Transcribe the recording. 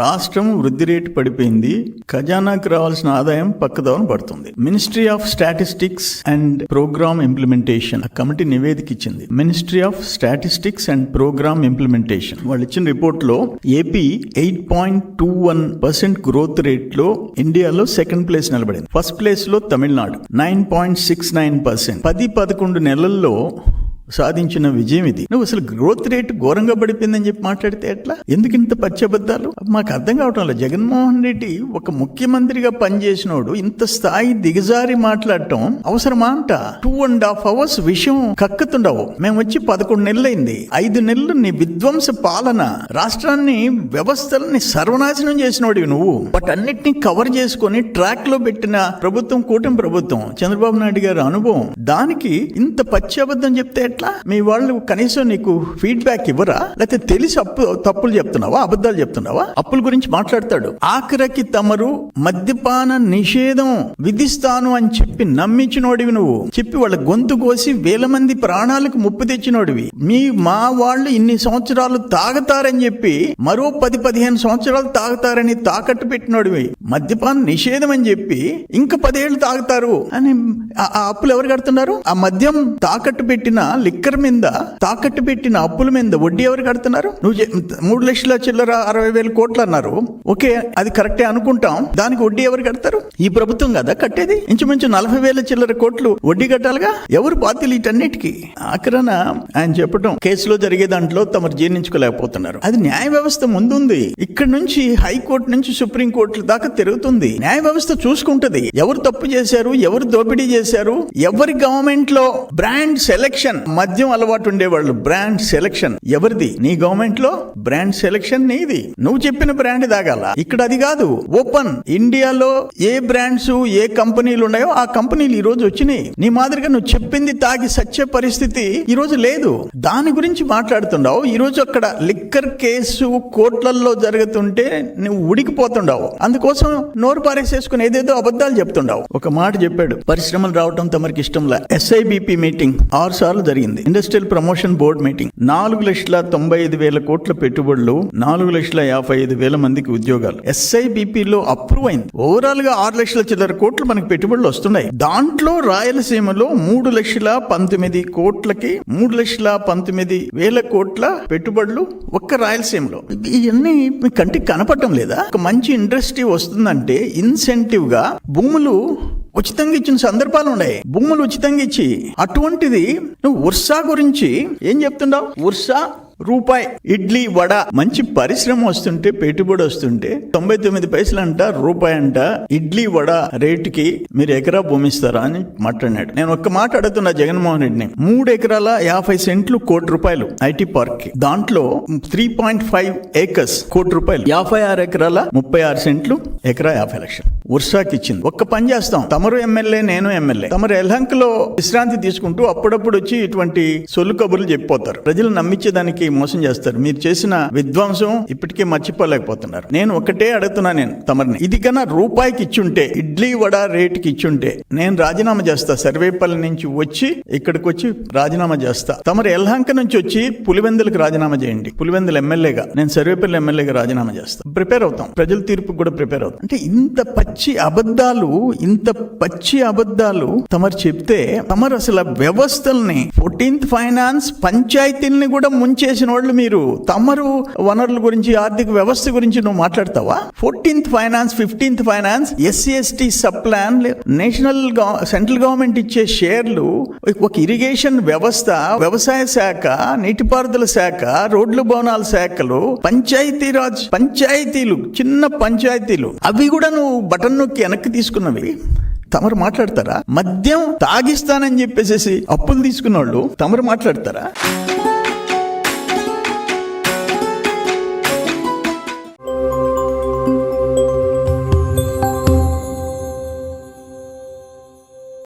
రాష్ట్రం వృద్ధి రేటు పడిపోయింది, ఖజానాకు రావాల్సిన ఆదాయం పక్కదోవన పడుతుంది. Ministry of statistics and programme implementation committee నివేదిక ఇచ్చింది. Ministry of statistics and programme implementation వాళ్ళు ఇచ్చిన రిపోర్ట్ లో ఏపీ 8.21% గ్రోత్ రేట్ లో ఇండియాలో సెకండ్ ప్లేస్ నిలబడింది. ఫస్ట్ ప్లేస్ లో తమిళనాడు 9.69%. 10-11 నెలల్లో సాధించిన విజయం ఇది. నువ్వు అసలు గ్రోత్ రేట్ ఘోరంగా పడిపోయిందని చెప్పి మాట్లాడితే ఎట్లా? ఎందుకు ఇంత పచ్చబద్దాలు? మాకు అర్థం కావటం లేదు. జగన్మోహన్ రెడ్డి ఒక ముఖ్యమంత్రిగా పనిచేసినోడు ఇంత స్థాయి దిగజారి మాట్లాడటం అవసరమా అంట? 2.5 hours విషయం కక్కుతుండవు. మేము వచ్చి 11 నెలలైంది. 5 నెలలు నీ విధ్వంస పాలన, రాష్ట్రాన్ని వ్యవస్థలని సర్వనాశనం చేసినోడివి నువ్వు. వాటన్నిటిని కవర్ చేసుకొని ట్రాక్ లో పెట్టిన ప్రభుత్వం కూటమి ప్రభుత్వం, చంద్రబాబు నాయుడు గారి అనుభవం, దానికి ఇంత పచ్చబద్ధం చెప్తే మీ వాళ్ళు కనీసం నీకు ఫీడ్బ్యాక్ ఇవ్వరా? లేకపోతే తెలిసి తప్పులు చెప్తున్నావా, అబద్ధాలు చెప్తున్నావా? అప్పుల గురించి మాట్లాడతాడు. ఆఖరికి తమరు మద్యపాన నిషేధం విధిస్తాను అని చెప్పి నమ్మించినోడివి నువ్వు. చెప్పి వాళ్ళ గొంతు కోసి వేల మంది ప్రాణాలకు ముప్పు తెచ్చినోడివి. మా వాళ్ళు ఇన్ని సంవత్సరాలు తాగుతారని చెప్పి మరో 10-15 సంవత్సరాలు తాగుతారని తాకట్టు పెట్టినోడివి. మద్యపాన నిషేధం అని చెప్పి ఇంకా 10 ఏళ్ళు తాగుతారు అని ఆ అప్పులు ఎవరు కడుతున్నారు? ఆ మద్యం తాకట్టు పెట్టిన లిక్కర్ మీద తాకట్టు పెట్టిన అప్పుల మీద వడ్డీ ఎవరు కడుతున్నారు? నువ్వు 3 లక్షల చిల్లర 60,000 కోట్లు అన్నారు. ఓకే, అది కరెక్టే అనుకుంటాం. దానికి వడ్డీ ఎవరు కడతారు? ఈ ప్రభుత్వం కదా కట్టేది. ఇంచుమించు 40,000 చిల్లర కోట్లు వడ్డీ కట్టాలిగా. ఎవరు బాధ్యులు వీటన్నిటికీ? ఆఖరణ ఆయన చెప్పడం కేసులో జరిగే దాంట్లో తమరు జీర్ణించుకోలేకపోతున్నారు. అది న్యాయ వ్యవస్థ ముందుంది. ఇక్కడ నుంచి హైకోర్టు నుంచి సుప్రీంకోర్టు దాకా తిరుగుతుంది. న్యాయ వ్యవస్థ చూసుకుంటది ఎవరు తప్పు చేశారు, ఎవరు దోపిడీ చేశారు, ఎవరి గవర్నమెంట్ లో బ్రాండ్ సెలెక్షన్, మద్యం అలవాటు ఉండేవాళ్ళు బ్రాండ్ సెలెక్షన్ ఎవరిది? నీ గవర్నమెంట్ లో బ్రాండ్ సెలెక్షన్ నీది. నువ్వు చెప్పిన బ్రాండ్ తాగాల. ఇక్కడ అది కాదు. ఓపెన్ ఇండియాలో ఏ బ్రాండ్స్ ఏ కంపెనీలు ఉన్నాయో ఆ కంపెనీలు ఈ రోజు వచ్చినాయి. నీ మాదిరిగా నువ్వు చెప్పింది తాగి సచ్చే పరిస్థితి ఈ రోజు లేదు. దాని గురించి మాట్లాడుతుండవు. ఈ రోజు అక్కడ లిక్కర్ కేసు కోర్టులలో జరుగుతుంటే నువ్వు ఉడికిపోతుండవు. అందుకోసం నోరు పారేసేసుకుని ఏదేదో అబద్ధాలు చెప్తుండవు. ఒక మాట చెప్పాడు, పరిశ్రమలు రావటం తమరికి ఇష్టంలా. SIBP మీటింగ్ 6 సార్లు జరిగింది. Industrial promotion board meeting. 4,95,000 కోట్ల పెట్టుబడులు, 4,55,000 మందికి ఉద్యోగాలు. SIBP లో అప్రూవ్ అయింది. ఓవరాల్ గా 6 లక్షల చిల్లర కోట్లు మనకి పెట్టుబడులు వస్తున్నాయి. దాంట్లో రాయలసీమలో 3,19,000 కోట్లకి 3,19,000 కోట్ల పెట్టుబడులు ఒక్క రాయలసీమలో. ఇవన్నీ మీ కంటికి కనపడటం లేదా? ఒక మంచి ఇండస్ట్రీ వస్తుందంటే ఇన్సెంటివ్ గా భూములు ఉచితంగా ఇచ్చిన సందర్భాలు ఉన్నాయి. భూములు ఉచితంగా ఇచ్చి అటువంటిది నువ్వు ఉర్సా గురించి ఏం చెప్తున్నావు? ఉర్సా రూపాయి ఇడ్లీ వడ, మంచి పరిశ్రమ వస్తుంటే, పెట్టుబడి వస్తుంటే 99 పైసలు అంట, రూపాయి అంట. ఇడ్లీ వడ రేటుకి మీరు ఎకరా భూమిస్తారా అని మాట్లాడినాడు. నేను ఒక్క మాట అడుగుతున్నా జగన్మోహన్ రెడ్డిని. 3 ఎకరాల 50 సెంట్లు ₹1,00,00,000 ఐటీ పార్క్ కి. దాంట్లో 3.5 acres ₹1,00,00,000. 56 ఎకరాల 36 సెంట్లు ఎకరా 50 లక్షలు ఉర్సాకి ఇచ్చింది. ఒక్క పని చేస్తాం, తమరు ఎమ్మెల్యే, నేను ఎమ్మెల్యే. తమరు ఎల్హంకలో విశ్రాంతి తీసుకుంటూ అప్పుడప్పుడు వచ్చి ఇటువంటి సొల్లు కబుర్లు చెప్పిపోతారు. ప్రజలు నమ్మించేదానికి మోసం చేస్తారు. మీరు చేసిన విధ్వంసం ఇప్పటికే మర్చిపోలేకపోతున్నారు. నేను ఒకటే అడుగుతున్నా, నేను తమరిని, ఇది కన్నా రూపాయికి ఇచ్చుంటే, ఇడ్లీ వడ రేటుకి ఇచ్చుంటే నేను రాజీనామా చేస్తా. సర్వేపల్లి నుంచి వచ్చి ఇక్కడికి వచ్చి రాజీనామా చేస్తా. తమరు ఎల్హంక నుంచి వచ్చి పులివెందులకు రాజీనామా చేయండి. పులివెందులు ఎమ్మెల్యేగా, నేను సర్వేపల్లి ఎమ్మెల్యేగా రాజీనామా చేస్తా. ప్రిపేర్ అవుతాం, ప్రజల తీర్పుకు కూడా ప్రిపేర్ అవుతాం. అంటే ఇంత పచ్చి అబద్ధాలు తమరు చెప్తే, తమరు అసలు వ్యవస్థల్ని 14th ఫైనాన్స్ పంచాయతీల్ని కూడా ముంచేసి వాళ్ళు మీరు. తమరు వనరుల గురించి, ఆర్థిక వ్యవస్థ గురించి నువ్వు మాట్లాడతావా? 14th finance, 15th finance, SC/ST sub plan, national central government ఇచ్చే షేర్లు, ఒక ఇరిగేషన్ వ్యవస్థ, వ్యవసాయ శాఖ, నీటిపారుదల శాఖ, రోడ్లు భవనాల శాఖలు, పంచాయతీలు, చిన్న పంచాయతీలు, అవి కూడా నువ్వు బటన్ నొక్కి వెనక్కి తీసుకున్నవి. తమరు మాట్లాడతారా? మద్యం తాగిస్తానని చెప్పేసి అప్పులు తీసుకున్న వాళ్ళు తమరు మాట్లాడతారా?